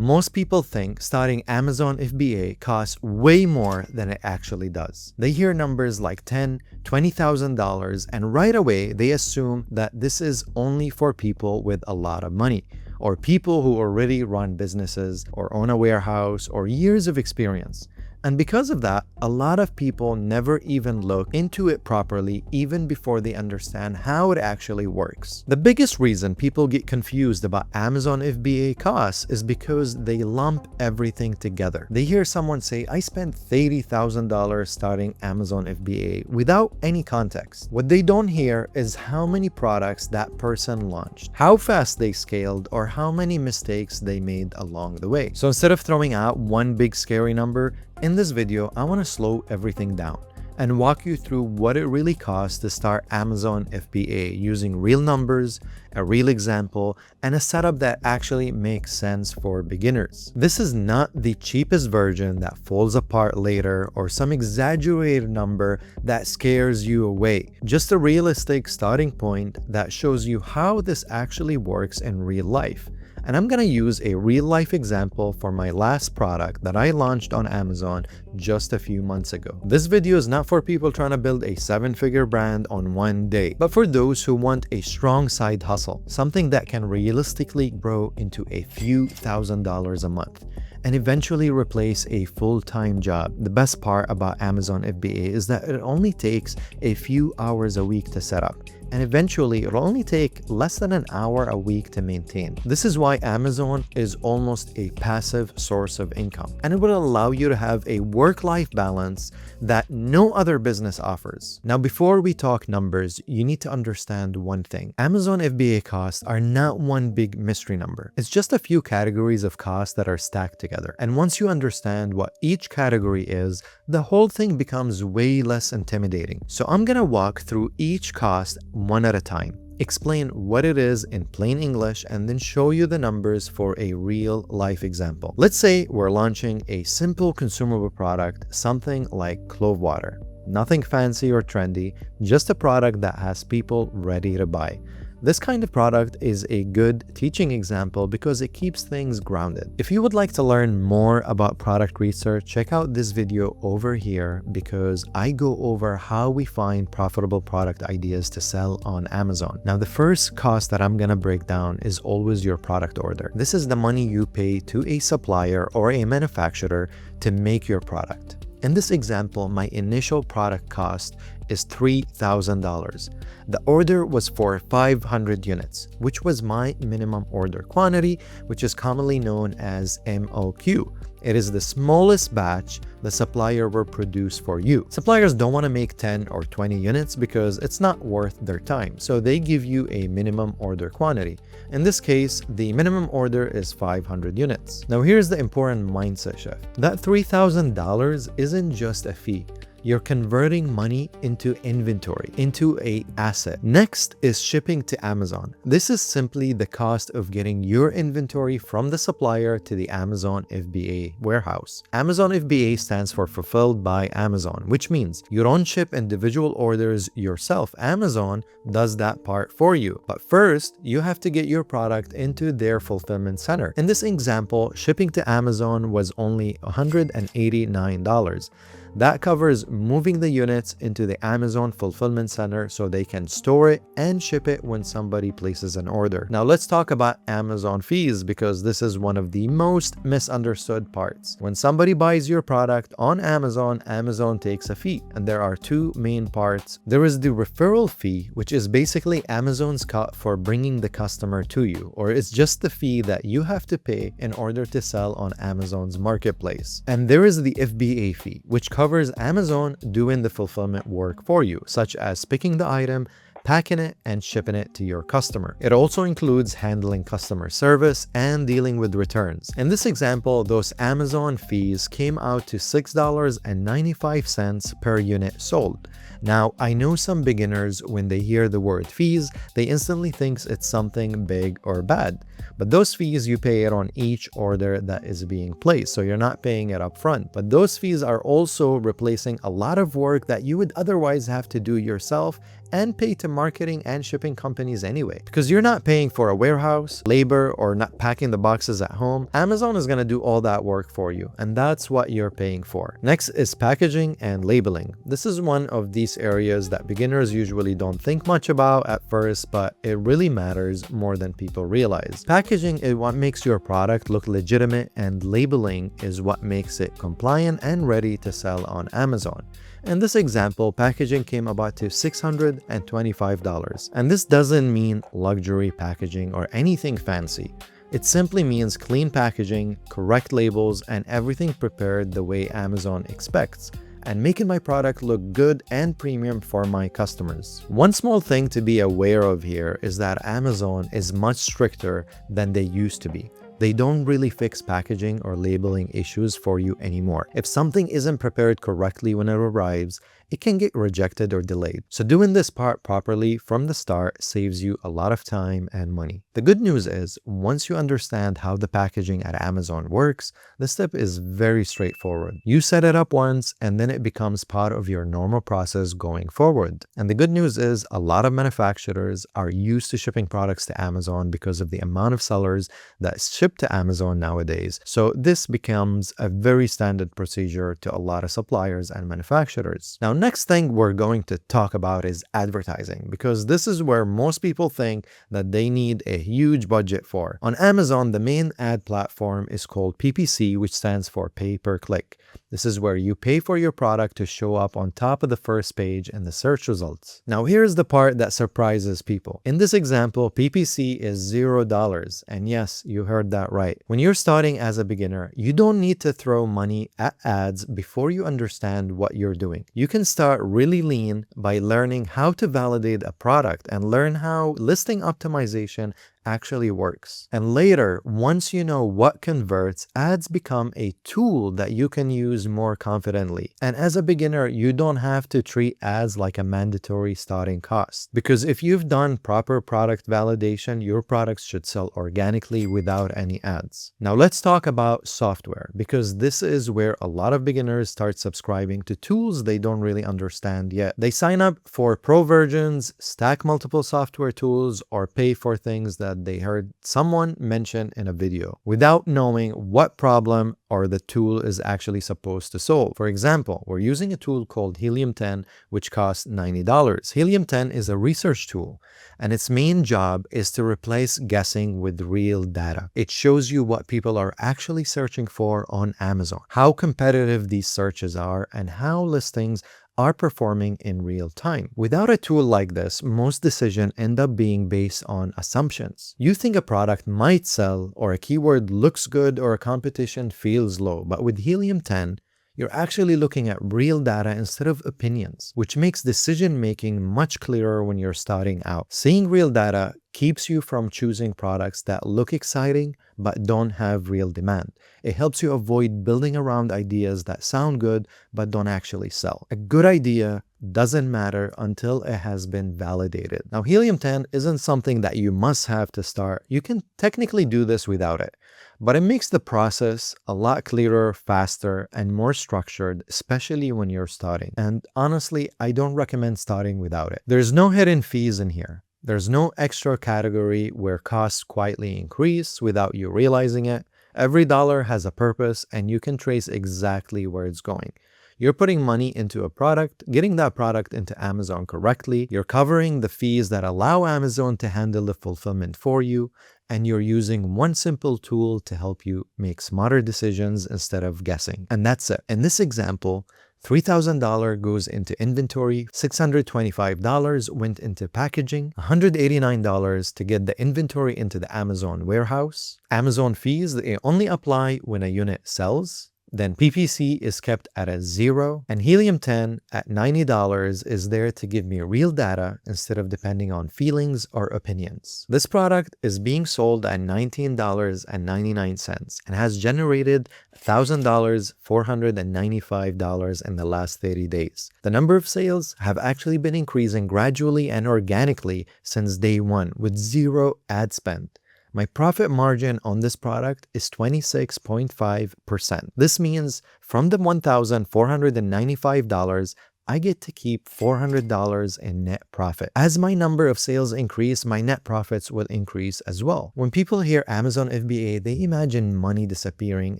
Most people think starting Amazon FBA costs way more than it actually does. They hear numbers like $10,000, $20,000 and right away they assume that this is only for people with a lot of money, or people who already run businesses or own a warehouse or years of experience. And because of that, a lot of people never even look into it properly even before they understand how it actually works. The biggest reason people get confused about Amazon FBA costs is because they lump everything together. They hear someone say, I spent $30,000 starting Amazon FBA without any context. What they don't hear is how many products that person launched, how fast they scaled, or how many mistakes they made along the way. So instead of throwing out one big scary number, in this video, I want to slow everything down and walk you through what it really costs to start Amazon FBA using real numbers, a real example, and a setup that actually makes sense for beginners. This is not the cheapest version that falls apart later or some exaggerated number that scares you away. Just a realistic starting point that shows you how this actually works in real life. And I'm gonna use a real-life example for my last product that I launched on Amazon just a few months ago. This video is not for people trying to build a 7-figure brand on one day, but for those who want a strong side hustle, something that can realistically grow into a few $1,000s a month and eventually replace a full-time job. The best part about Amazon FBA is that it only takes a few hours a week to set up, and eventually it'll only take less than an hour a week to maintain. This is why Amazon is almost a passive source of income, and it will allow you to have a work-life balance that no other business offers. Now, before we talk numbers, you need to understand one thing. Amazon FBA costs are not one big mystery number. It's just a few categories of costs that are stacked together. And once you understand what each category is, the whole thing becomes way less intimidating. So I'm gonna walk through each cost one at a time, explain what it is in plain English, and then show you the numbers for a real life example. Let's say we're launching a simple consumable product, something like clove water. Nothing fancy or trendy, just a product that has people ready to buy. This kind of product is a good teaching example because it keeps things grounded. If you would like to learn more about product research, check out this video over here because I go over how we find profitable product ideas to sell on Amazon. Now, the first cost that I'm gonna break down is always your product order. This is the money you pay to a supplier or a manufacturer to make your product. In this example, my initial product cost is $3,000. The order was for 500 units, which was my minimum order quantity, which is commonly known as MOQ. It is the smallest batch the supplier will produce for you. Suppliers don't want to make 10 or 20 units because it's not worth their time, so they give you a minimum order quantity. In this case, the minimum order is 500 units. Now here's the important mindset shift. That $3,000 isn't just a fee. You're converting money into inventory, into an asset. Next is shipping to Amazon. This is simply the cost of getting your inventory from the supplier to the Amazon FBA warehouse. Amazon FBA stands for Fulfilled by Amazon, which means you don't ship individual orders yourself. Amazon does that part for you. But first, you have to get your product into their fulfillment center. In this example, shipping to Amazon was only $189. That covers moving the units into the Amazon fulfillment center so they can store it and ship it when somebody places an order. Now let's talk about Amazon fees because this is one of the most misunderstood parts. When somebody buys your product on Amazon, Amazon takes a fee, and there are two main parts. There is the referral fee, which is basically Amazon's cut for bringing the customer to you, or it's just the fee that you have to pay in order to sell on Amazon's marketplace. And there is the FBA fee, which covers Amazon doing the fulfillment work for you, such as picking the item, packing it, and shipping it to your customer. It also includes handling customer service and dealing with returns. In this example, those Amazon fees came out to $6.95 per unit sold. Now, I know some beginners, when they hear the word fees, they instantly think it's something big or bad. But those fees, you pay it on each order that is being placed, so you're not paying it up front. But those fees are also replacing a lot of work that you would otherwise have to do yourself and pay to marketing and shipping companies anyway. Because you're not paying for a warehouse, labor, or not packing the boxes at home. Amazon is going to do all that work for you, and that's what you're paying for. Next is packaging and labeling. This is one of these areas that beginners usually don't think much about at first, but it really matters more than people realize. Packaging is what makes your product look legitimate, and labeling is what makes it compliant and ready to sell on Amazon. In this example, packaging came about to $625. And this doesn't mean luxury packaging or anything fancy. It simply means clean packaging, correct labels, and everything prepared the way Amazon expects, and making my product look good and premium for my customers. One small thing to be aware of here is that Amazon is much stricter than they used to be. They don't really fix packaging or labeling issues for you anymore. If something isn't prepared correctly when it arrives, it can get rejected or delayed. So doing this part properly from the start saves you a lot of time and money. The good news is, once you understand how the packaging at Amazon works, the step is very straightforward. You set it up once, and then it becomes part of your normal process going forward. And the good news is, a lot of manufacturers are used to shipping products to Amazon because of the amount of sellers that ship to Amazon nowadays. So this becomes a very standard procedure to a lot of suppliers and manufacturers. Now, next thing we're going to talk about is advertising, because this is where most people think that they need a huge budget for. On Amazon, the main ad platform is called PPC, which stands for pay per click. This is where you pay for your product to show up on top of the first page in the search results. Now, here's the part that surprises people. In this example, PPC is $0. And yes, you heard that right. When you're starting as a beginner, you don't need to throw money at ads before you understand what you're doing. You can start really lean by learning how to validate a product and learn how listing optimization actually works. And later, once you know what converts, ads become a tool that you can use more confidently. And as a beginner, you don't have to treat ads like a mandatory starting cost. Because if you've done proper product validation, your products should sell organically without any ads. Now let's talk about software, because this is where a lot of beginners start subscribing to tools they don't really understand yet. They sign up for pro versions, stack multiple software tools, or pay for things that they heard someone mention in a video without knowing what problem or the tool is actually supposed to solve. For example, we're using a tool called Helium 10, which costs $90. Helium 10 is a research tool, and its main job is to replace guessing with real data. It shows you what people are actually searching for on Amazon, how competitive these searches are, and how listings are performing in real time. Without a tool like this, most decisions end up being based on assumptions. You think a product might sell, or a keyword looks good, or a competition feels low, but with Helium 10, you're actually looking at real data instead of opinions, which makes decision-making much clearer when you're starting out. Seeing real data keeps you from choosing products that look exciting but don't have real demand. It helps you avoid building around ideas that sound good but don't actually sell. A good idea doesn't matter until it has been validated. Now, Helium 10 isn't something that you must have to start. You can technically do this without it, but it makes the process a lot clearer, faster, and more structured, especially when you're starting. And honestly, I don't recommend starting without it. There's no hidden fees in here. There's no extra category where costs quietly increase without you realizing it. Every dollar has a purpose, and you can trace exactly where it's going. You're putting money into a product, getting that product into Amazon correctly. You're covering the fees that allow Amazon to handle the fulfillment for you, and you're using one simple tool to help you make smarter decisions instead of guessing. And that's it. In this example, $3,000 goes into inventory, $625 went into packaging, $189 to get the inventory into the Amazon warehouse. Amazon fees, they only apply when a unit sells. then PPC is kept at a 0, and Helium-10 at $90 is there to give me real data instead of depending on feelings or opinions. This product is being sold at $19.99 and has generated $1,000, $495 in the last 30 days. The number of sales have actually been increasing gradually and organically since day one with zero ad spend. My profit margin on this product is 26.5%. This means from the $1,495, I get to keep $400 in net profit. As my number of sales increase, my net profits will increase as well. When people hear Amazon FBA, they imagine money disappearing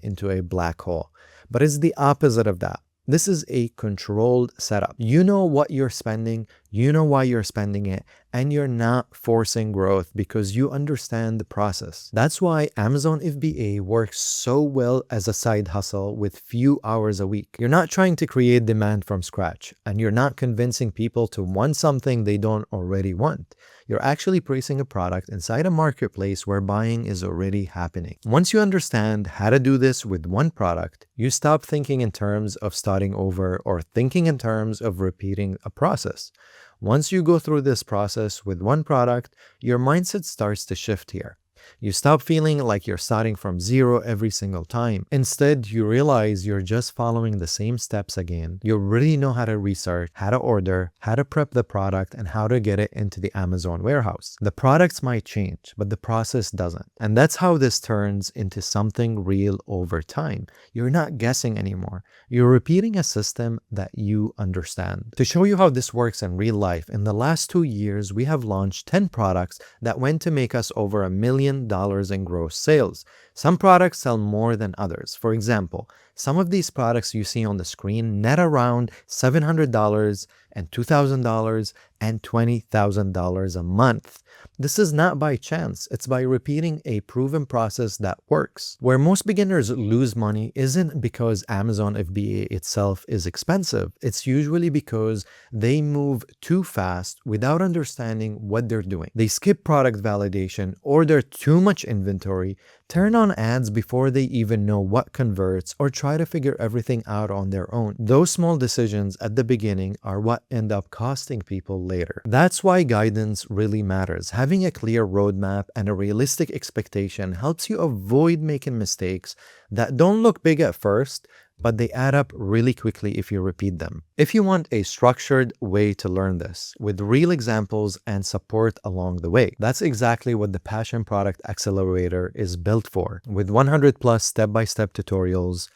into a black hole. But it's the opposite of that. This is a controlled setup. You know what you're spending, you know why you're spending it, and you're not forcing growth because you understand the process. That's why Amazon FBA works so well as a side hustle with few hours a week. You're not trying to create demand from scratch, and you're not convincing people to want something they don't already want. You're actually placing a product inside a marketplace where buying is already happening. Once you understand how to do this with one product, you stop thinking in terms of starting over or thinking in terms of repeating a process. Once you go through this process with one product, your mindset starts to shift here. You stop feeling like you're starting from zero every single time. Instead, you realize you're just following the same steps again. You already know how to research, how to order, how to prep the product, and how to get it into the Amazon warehouse. The products might change, but the process doesn't. And that's how this turns into something real over time. You're not guessing anymore. You're repeating a system that you understand. To show you how this works in real life, in the last 2 years, we have launched 10 products that went to make us over $1 million in gross sales. Some products sell more than others. For example, some of these products you see on the screen net around $700 and $2,000 and $20,000 a month. This is not by chance. It's by repeating a proven process that works. Where most beginners lose money isn't because Amazon FBA itself is expensive. It's usually because they move too fast without understanding what they're doing. They skip product validation, order too much inventory, turn on ads before they even know what converts, or try to figure everything out on their own. Those small decisions at the beginning are what end up costing people later. That's why guidance really matters. Having a clear roadmap and a realistic expectation helps you avoid making mistakes that don't look big at first, but they add up really quickly if you repeat them. If you want a structured way to learn this, with real examples and support along the way, that's exactly what the Passion Product Accelerator is built for. With 100 plus step-by-step tutorials,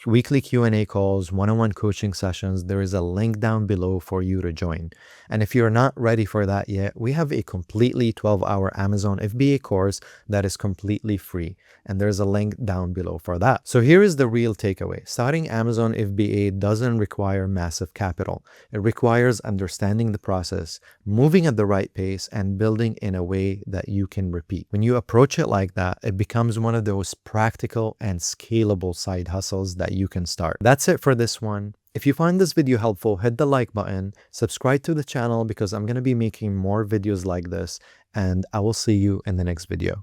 weekly Q&A calls, one-on-one coaching sessions, there is a link down below for you to join. And if you're not ready for that yet, we have a completely 12-hour Amazon FBA course that is completely free. And there's a link down below for that. So here is the real takeaway. Starting Amazon FBA doesn't require massive capital. It requires understanding the process, moving at the right pace, and building in a way that you can repeat. When you approach it like that, it becomes one of those practical and scalable side hustles that you can start. That's it for this one. If you find this video helpful, hit the like button, subscribe to the channel because I'm going to be making more videos like this, and I will see you in the next video.